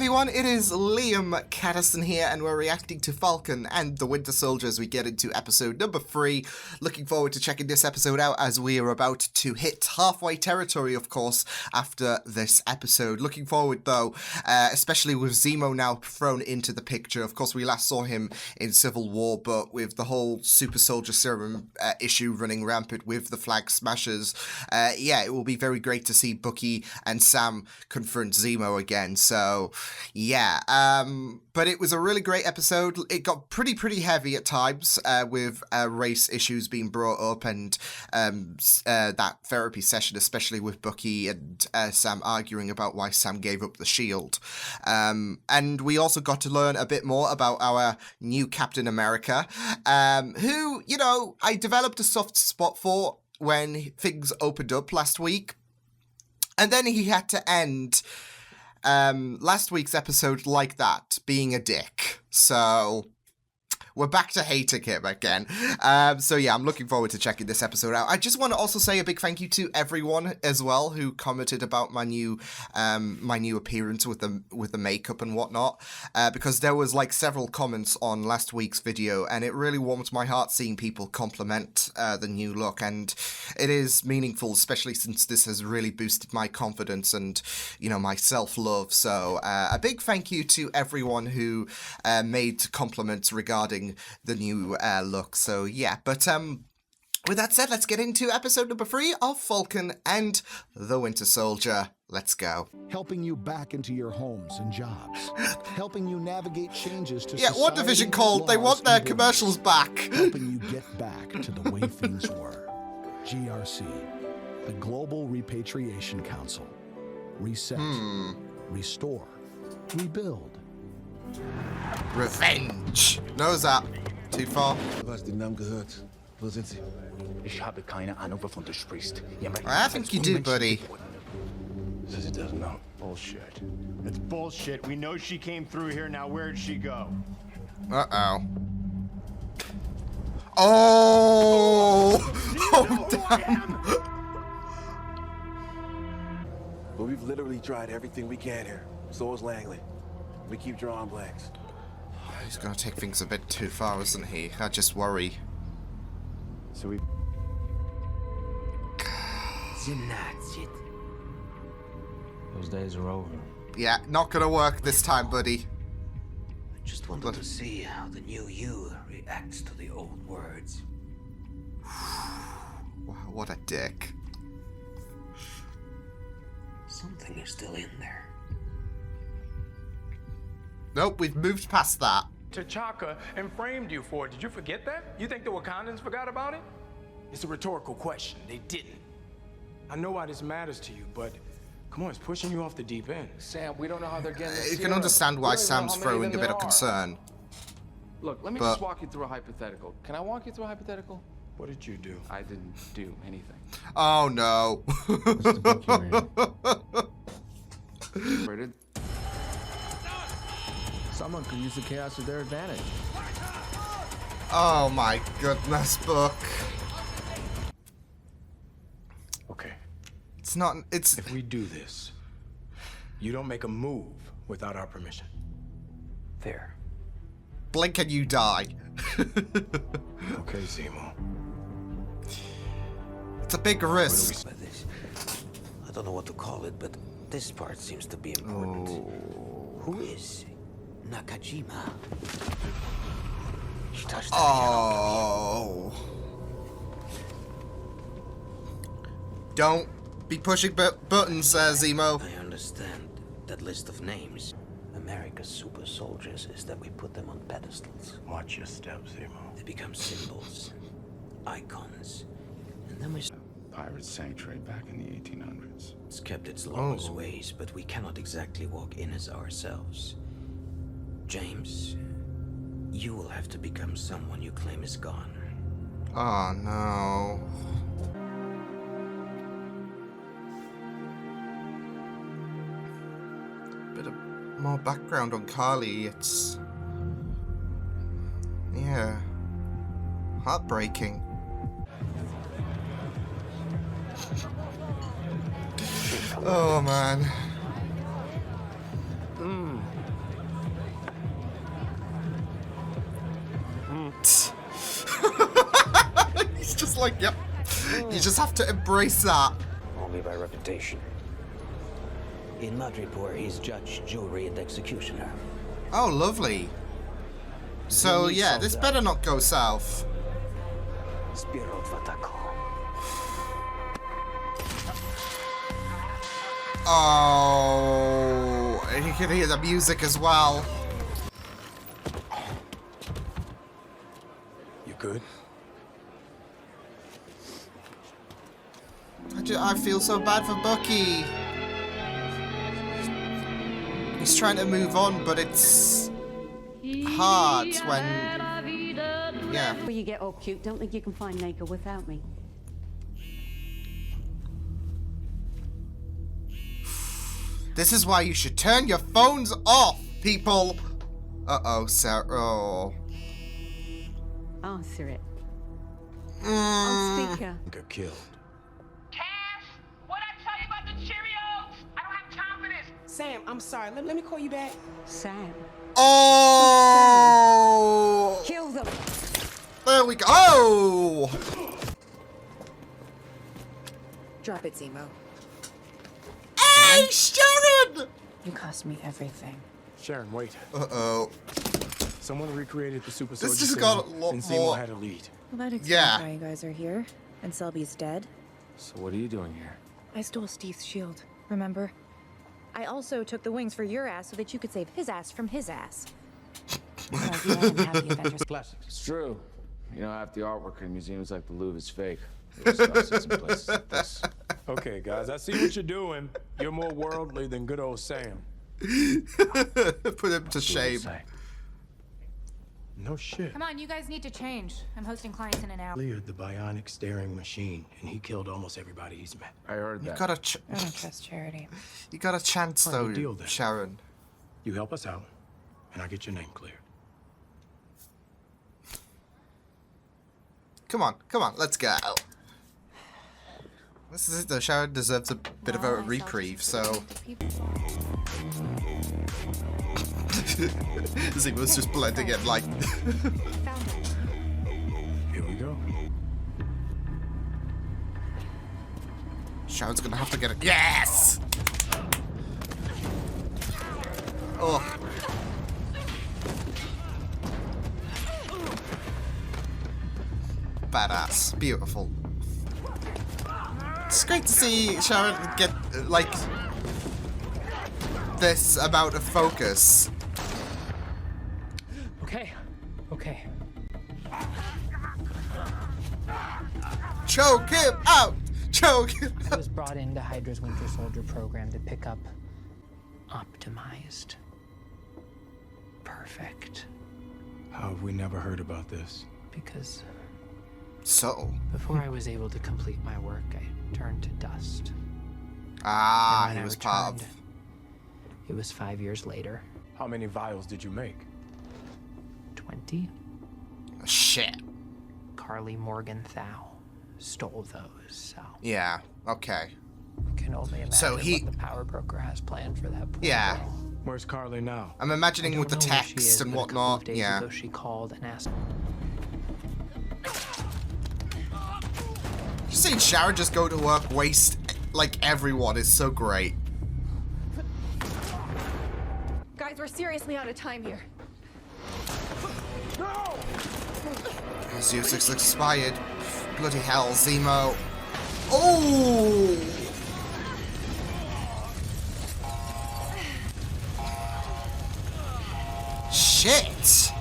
everyone, it is Liam Caddison here, and we're reacting to Falcon and the Winter Soldier as we get into episode number 3. Looking forward to checking this episode out as we are about to hit halfway territory, of course, after this episode. Looking forward, though, especially with Zemo now thrown into the picture. Of course, we last saw him in Civil War, but with the whole Super Soldier Serum issue running rampant with the Flag Smashers, yeah, it will be very great to see Bucky and Sam confront Zemo again. So, yeah, but it was a really great episode. It got pretty heavy at times with race issues being brought up and that therapy session, especially with Bucky and Sam arguing about why Sam gave up the shield. And we also got to learn a bit more about our new Captain America, who, you know, I developed a soft spot for when things opened up last week. And then he had to end last week's episode like that, being a dick. So we're back to hating him again. So yeah, I'm looking forward to checking this episode out. I just want to also say a big thank you to everyone as well who commented about my new appearance with the makeup and whatnot, because there was like several comments on last week's video, and it really warmed my heart seeing people compliment the new look, and it is meaningful, especially since this has really boosted my confidence and, you know, my self-love. So a big thank you to everyone who made compliments regarding the new look. So yeah, but with that said, let's get into episode number 3 of Falcon and the Winter Soldier. Let's go. Helping you back into your homes and jobs. Helping you navigate changes to society. Yeah, One Division called. They want their commercials back. Helping you get back to the way things were. GRC, the Global Repatriation Council. Reset. Restore. Rebuild. Revenge. No, is that too far? I think you do, buddy. Says he doesn't know. Bullshit. It's bullshit. We know she came through here. Now where'd she go? Uh-oh. Oh! Oh, damn. But we've literally tried everything we can here. So is Langley. We keep drawing blanks. He's gonna take things a bit too far, isn't he? I just worry. So we... Those days are over. Yeah, not gonna work this time, buddy. I just wanted to see how the new you reacts to the old words. Wow, what a dick. Something is still in there. Nope, we've moved past that. T'Chaka and framed you for it. Did you forget that? You think the Wakandans forgot about it? It's a rhetorical question. They didn't. I know why this matters to you, but come on, it's pushing you off the deep end. Sam, we don't know how they're getting this. You can understand why Sam's throwing a bit of concern. Look, let me just walk you through a hypothetical. Can I walk you through a hypothetical? What did you do? I didn't do anything. Oh no. Someone could use the chaos to their advantage. Oh my goodness, Book. Okay. It's not, it's... If we do this, you don't make a move without our permission. Fair. Blink and you die. Okay, Zemo. It's a big risk. I don't know what to call it, but this part seems to be important. Oh. Who is Nakajima? Oh. Don't be pushing buttons, Zemo. I understand that list of names. America's super soldiers is that we put them on pedestals. Watch your steps, Zemo. They become symbols, icons, and then we... Pirate sanctuary back in the 1800s. It's kept its lawless ways, but we cannot exactly walk in as ourselves. James, you will have to become someone you claim is gone. Oh no. Bit of more background on Carly. It's... yeah. Heartbreaking. Oh man. like, yep. You just have to embrace that. Only by reputation. In Madripoor, he's judge, jury, and executioner. Oh, lovely. So, yeah, this better not go south. Spiro Fatako. Oh, and you can hear the music as well. You good? I feel so bad for Bucky. He's trying to move on, but it's hard when... Yeah. Before you get all cute, don't think you can find Naka without me. This is why you should turn your phones off, people. Uh-oh, Sarah. Oh. Answer it. Mm. On speaker. Got killed. Cash, what I tell you about the Cheerios? I don't have time for this. Sam, I'm sorry. Let me call you back. Sam. Oh! Kill them. There we go. Oh! Drop it, Zemo. Hey, Sharon! You cost me everything. Sharon, wait. Uh-oh. Someone recreated the super soldier just serum, got a lot and Zemo more. had a lead. Well, that explains Yeah. why you guys are here. And Selby's dead. So what are you doing here? I stole Steve's shield, remember? I also took the wings for your ass so that you could save his ass from his ass. Well, if you want to have the Avengers Classics. It's true. You know, half the artwork in museums like the Louvre is fake. There's stuff in places like this. Okay, guys, I see what you're doing. You're more worldly than good old Sam. Put him to shame. No shit. Come on, you guys need to change. I'm hosting clients in an hour. Cleared the bionic staring machine, and he killed almost everybody he's met. I heard You that. got a I don't trust Charity. you got a chance Fine, though, deal then. Sharon. You help us out, and I get your name cleared. Come on, let's go. This is it though. Sharon deserves a bit of a reprieve, so. Zemo's just blending it like. Here we go. Sharon's gonna have to get it. Yes! Oh. Badass. Beautiful. It's great to see Sharon get, like, this amount of focus. Okay. Choke him out! Choke him I was brought into Hydra's Winter Soldier program to pick up optimized. Perfect. How have we never heard about this? Because So. before I was able to complete my work, I turned to dust. Ah, And when he I was part of. returned, it was 5 years later. How many vials did you make? 20. Shit. Carly Morgenthau stole those, so Yeah, okay. can only imagine So he- what the power broker has planned for that poor Yeah. girl. Where's Carly now? I'm I imagining don't with the know where she text is, and but a couple of whatnot. days Yeah. ago she called and asked. Just seeing Sharon just go to work, waste, like, everyone is so great. Guys, we're seriously out of time here. Zeus looks expired. Bloody hell, Zemo. Oh! Shit!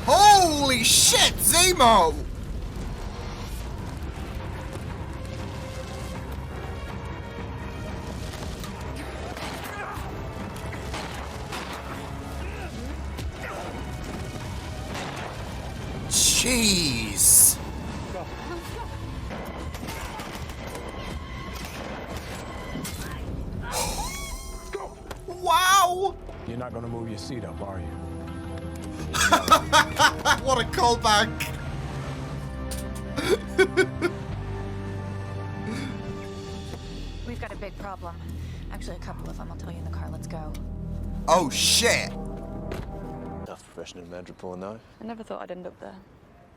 Holy shit, Zemo! Jeez. Wow! You're not gonna move your seat up, are you? What a callback! We've got a big problem. Actually, a couple of them. I'll tell you in the car. Let's go. Oh shit! Stuff profession in Madripoor now. I never thought I'd end up there.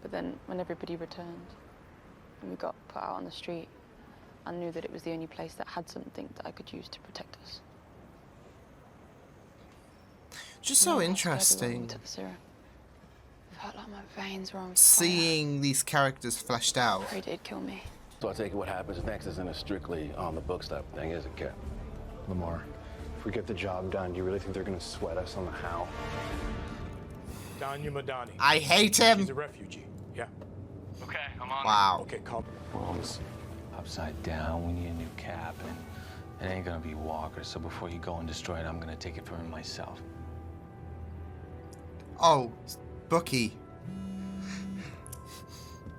But then, when everybody returned, and we got put out on the street, I knew that it was the only place that had something that I could use to protect us. Just so interesting. Took the serum. It felt like my veins were on seeing these characters fleshed out. I'm afraid it'd kill me. So I take it what happens next isn't a strictly on the books type thing, is it, Cap? Lamar, if we get the job done, do you really think they're gonna sweat us on the how? Danya Madani. I hate him. She's a refugee. Yeah. Okay, I'm on. Wow. Okay, calm. World's upside down. We need a new cap, and it ain't gonna be Walker. So before you go and destroy it, I'm gonna take it from him myself. Oh, Bucky.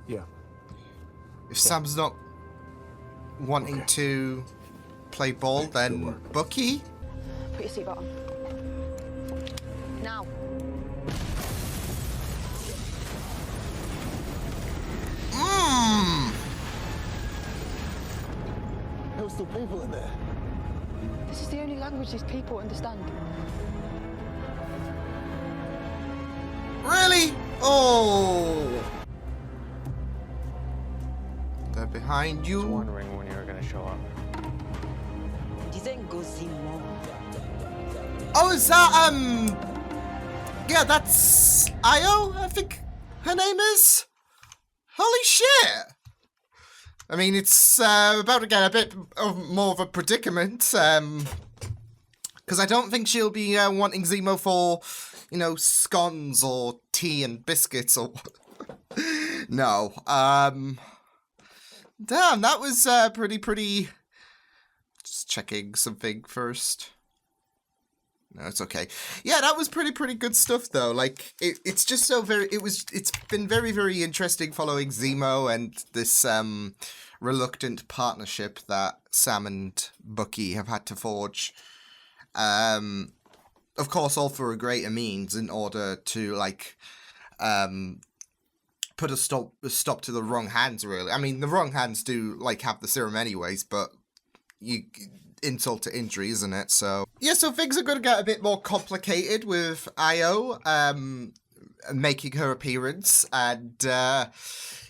Yeah. If Sam's not wanting to play ball, then Bucky? Put your seatbelt on. Now. There were still people in there. This is the only language these people understand. Really? Oh! They're behind you. I was wondering when you were gonna show up. Oh, is that, yeah, that's Io, I think her name is? Holy shit! I mean, it's about to get a bit more of a predicament, because I don't think she'll be wanting Zemo for, you know, scones or tea and biscuits or... No, damn, that was pretty... Just checking something first. No, it's okay. Yeah, that was pretty good stuff though. Like it's just so it's been very interesting following Zemo and this reluctant partnership that Sam and Bucky have had to forge. Of course, all for a greater means in order to like put a stop to the wrong hands, really. I mean, the wrong hands do like have the serum anyways, but insult to injury, isn't it? So yeah, so things are going to get a bit more complicated with Io making her appearance, and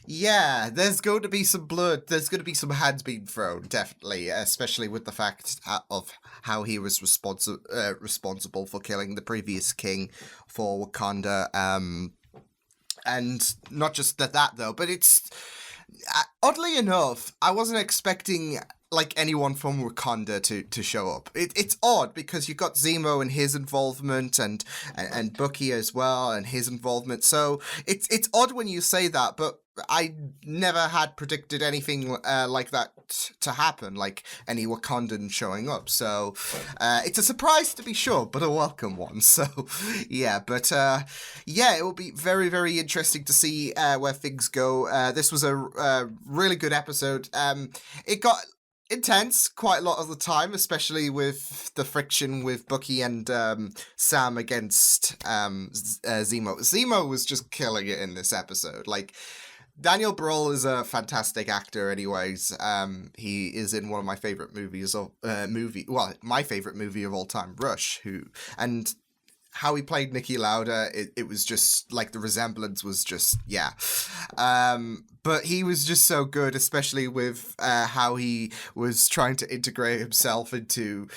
yeah, there's going to be some blood, there's going to be some hands being thrown, definitely, especially with the fact of how he was responsible for killing the previous king for Wakanda, and not just that though, but it's oddly enough, I wasn't expecting like anyone from Wakanda to show up. It's odd because you've got Zemo and his involvement and Bucky as well and his involvement. So it's odd when you say that, but I never had predicted anything like that to happen, like any Wakandan showing up. So it's a surprise to be sure, but a welcome one. So yeah, but yeah, it will be very interesting to see where things go. This was a really good episode. It got intense quite a lot of the time, especially with the friction with Bucky and Sam against Zemo. Zemo was just killing it in this episode. Like, Daniel Brühl is a fantastic actor anyways. He is in one of my favorite movies my favorite movie of all time, Rush, and how he played Niki Lauda, it was just, like, the resemblance was just, yeah. But he was just so good, especially with how he was trying to integrate himself into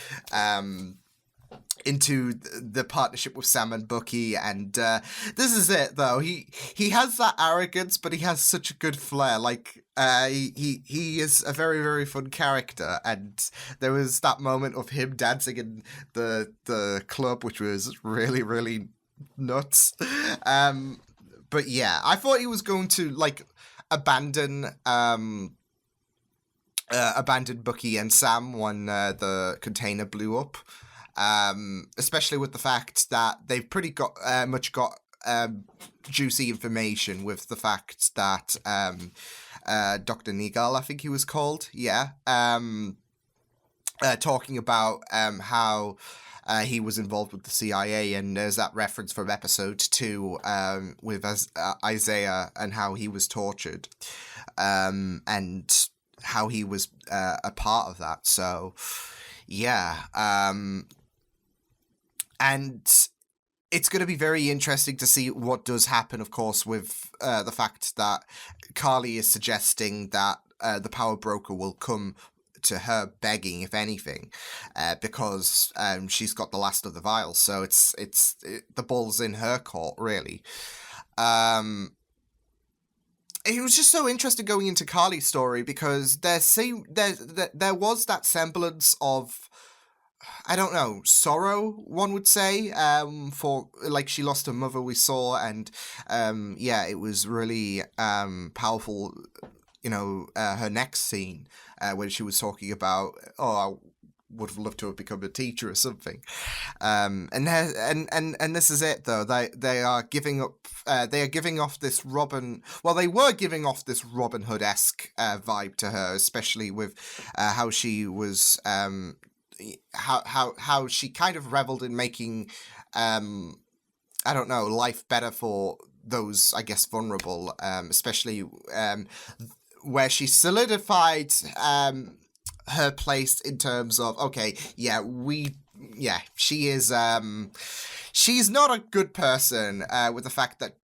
the partnership with Sam and Bucky, and this is it though. He has that arrogance, but he has such a good flair. Like he is a very fun character, and there was that moment of him dancing in the club, which was really nuts. But yeah, I thought he was going to like abandon Bucky and Sam when the container blew up. Especially with the fact that they've pretty much got juicy information with the fact that Dr. Nigel, I think he was called, yeah, talking about how he was involved with the CIA, and there's that reference from episode 2 with Isaiah and how he was tortured, and how he was a part of that. So yeah, and it's going to be very interesting to see what does happen, of course, with the fact that Carly is suggesting that the power broker will come to her begging, if anything, because she's got the last of the vials. So the ball's in her court, really. It was just so interesting going into Carly's story because there was that semblance of, I don't know, sorrow, one would say, for, like, she lost her mother, we saw, and, it was really powerful, her next scene, when she was talking about, I would have loved to have become a teacher or something. And this is it, though. They are giving up, they were giving off this Robin Hood-esque vibe to her, especially with how she was, how she kind of reveled in making, life better for those, I guess, vulnerable, especially where she solidified her place in terms of, she is, she's not a good person, with the fact that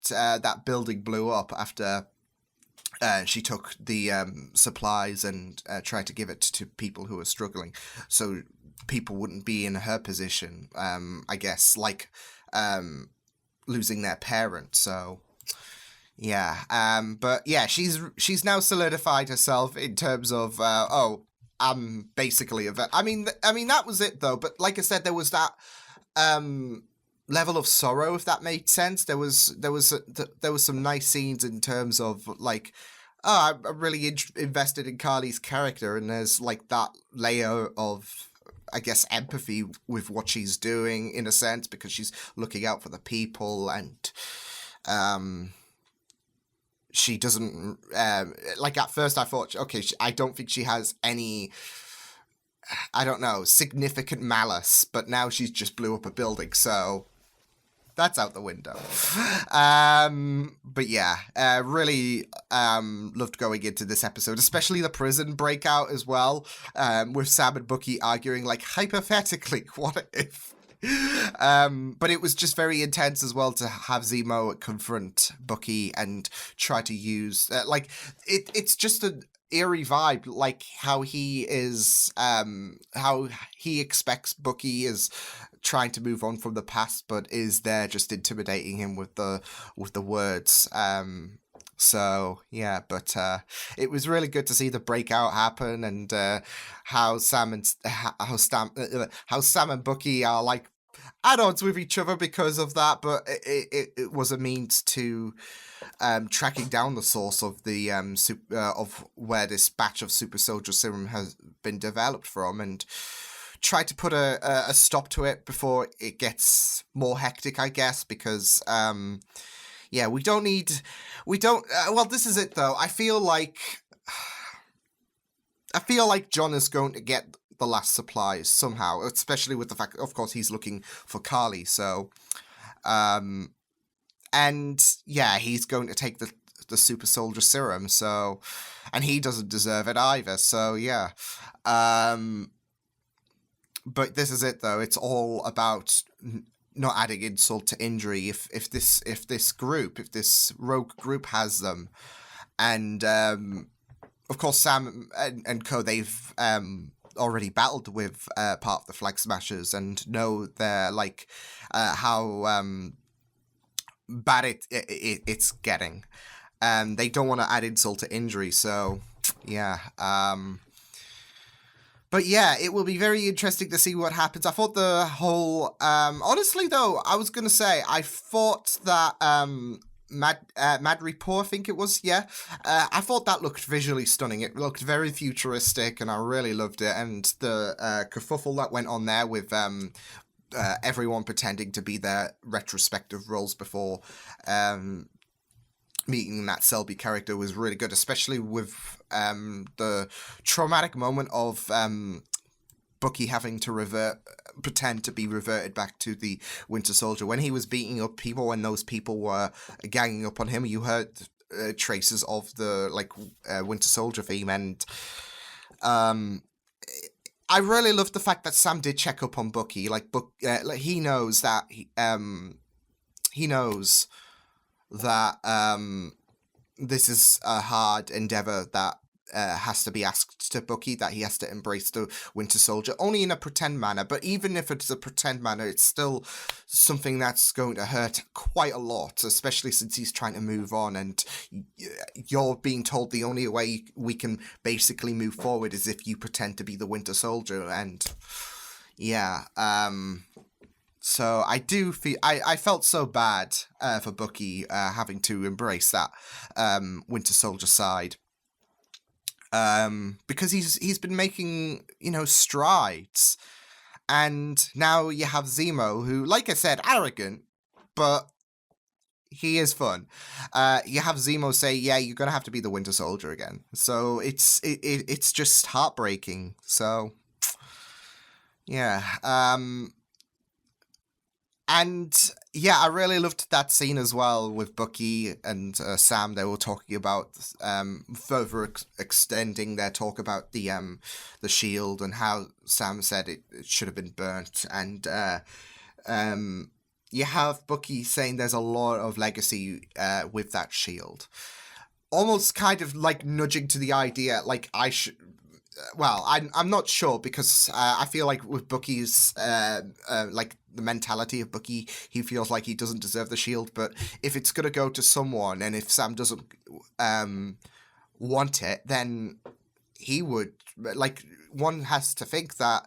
that building blew up after she took the supplies and tried to give it to people who were struggling, so people wouldn't be in her position, I guess, like losing their parent. So she's now solidified herself in terms of I'm basically a vet. I mean that was it, though. But like I said, there was that level of sorrow, if that made sense. There was some nice scenes in terms of, like, I'm really invested in Carly's character, and there's like that layer of, I guess, empathy with what she's doing, in a sense, because she's looking out for the people, and she doesn't, like, at first I thought, okay, I don't think she has any, significant malice, but now she's just blew up a building, so that's out the window. But yeah, really loved going into this episode, especially the prison breakout as well, with Sam and Bucky arguing, like, hypothetically, what if? But it was just very intense as well to have Zemo confront Bucky and try to use, it's just an eerie vibe, like how he is, how he expects Bucky is trying to move on from the past, but is there just intimidating him with the words. So yeah, but it was really good to see the breakout happen, and how Sam and Bucky are like at odds with each other because of that, but it was a means to tracking down the source of the of where this batch of super soldier serum has been developed from, and try to put a stop to it before it gets more hectic, I guess, because this is it, though. I feel like John is going to get the last supplies somehow, especially with the fact, of course, he's looking for Carly, so he's going to take the super soldier serum, so, and he doesn't deserve it either, so yeah. But this is it, though. It's all about not adding insult to injury. If this rogue group has them, and of course Sam and co, they've already battled with part of the Flag Smashers and know they're like how bad it's getting. They don't want to add insult to injury, so yeah. But yeah, it will be very interesting to see what happens. I thought the whole, honestly though, I was going to say, I thought that Madripoor, I think it was, yeah. I thought that looked visually stunning. It looked very futuristic, and I really loved it. And the kerfuffle that went on there with everyone pretending to be their retrospective roles before meeting that Selby character was really good, especially with the traumatic moment of Bucky having to pretend to be reverted back to the Winter Soldier. When he was beating up people, when those people were ganging up on him, you heard traces of the Winter Soldier theme, and I really loved the fact that Sam did check up on Bucky. He knows that he knows that this is a hard endeavor that has to be asked to Bucky, that he has to embrace the Winter Soldier, only in a pretend manner. But even if it's a pretend manner, it's still something that's going to hurt quite a lot, especially since he's trying to move on, and you're being told the only way we can basically move forward is if you pretend to be the Winter Soldier. And yeah, so I do feel, I felt so bad for Bucky having to embrace that Winter Soldier side. Because he's been making, strides. And now you have Zemo, who, like I said, arrogant, but he is fun. You have Zemo say, yeah, you're going to have to be the Winter Soldier again. So it's just heartbreaking. So, yeah. And yeah, I really loved that scene as well with Bucky and Sam. They were talking about further extending their talk about the shield, and how Sam said it should have been burnt. And you have Bucky saying there's a lot of legacy with that shield. Almost kind of like nudging to the idea, like I should... Well, I'm not sure, because I feel like with Bucky's, like the mentality of Bucky, he feels like he doesn't deserve the shield. But if it's going to go to someone, and if Sam doesn't want it, then he would. Like, one has to think that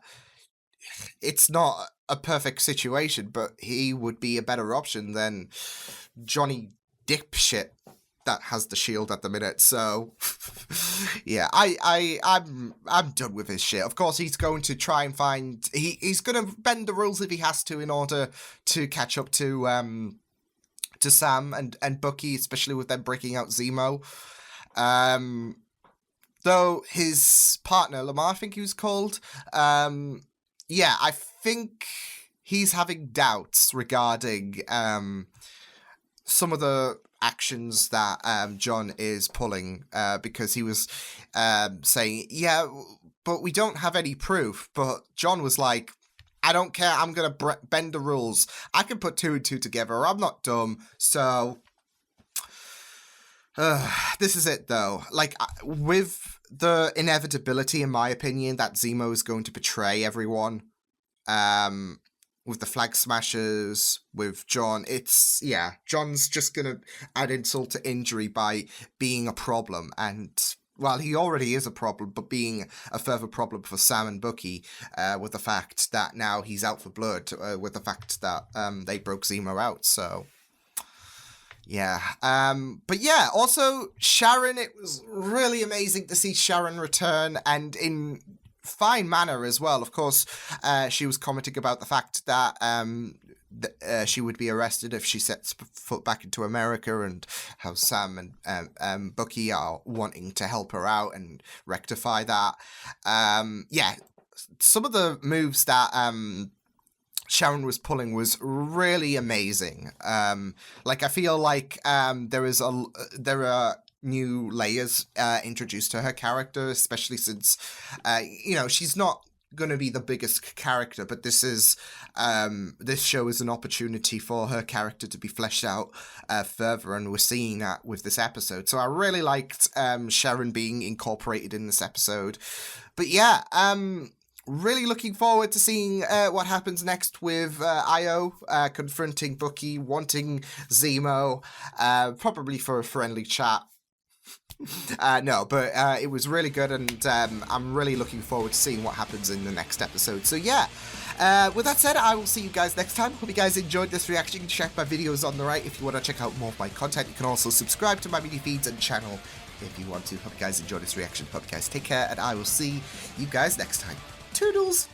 it's not a perfect situation, but he would be a better option than Johnny Dipshit that has the shield at the minute. So yeah, I'm done with his shit. Of course, he's going to try and find, he's going to bend the rules if he has to in order to catch up to Sam and Bucky, especially with them breaking out Zemo. Though his partner, Lamar, I think he was called, yeah, I think he's having doubts regarding some of the actions that John is pulling, because he was saying, yeah, but we don't have any proof. But John was like, I don't care, I'm going to bend the rules. I can put 2 and 2 together. I'm not dumb. So this is it, though. Like, with the inevitability, in my opinion, that Zemo is going to betray everyone, with the Flag Smashers, with John, John's just gonna add insult to injury by being a problem. And, well, he already is a problem, but being a further problem for Sam and Bucky, with the fact that now he's out for blood, with the fact that they broke Zemo out. So yeah. But yeah, also Sharon, it was really amazing to see Sharon return, and in fine manner as well. Of course, she was commenting about the fact that she would be arrested if she sets foot back into America, and how Sam and Bucky are wanting to help her out and rectify that. Yeah, some of the moves that Sharon was pulling was really amazing. Like, I feel like there are new layers introduced to her character, especially since she's not going to be the biggest character, but this show is an opportunity for her character to be fleshed out further, and we're seeing that with this episode. So I really liked Sharon being incorporated in this episode. But yeah, really looking forward to seeing what happens next with Io confronting Bucky, wanting Zemo, probably for a friendly chat. No, but it was really good, and I'm really looking forward to seeing what happens in the next episode. So yeah, with that said, I will see you guys next time. Hope you guys enjoyed this reaction. You can check my videos on the right if you want to check out more of my content. You can also subscribe to my mini feeds and channel if you want to. Hope you guys enjoyed this reaction. Hope you guys take care, and I will see you guys next time. Toodles!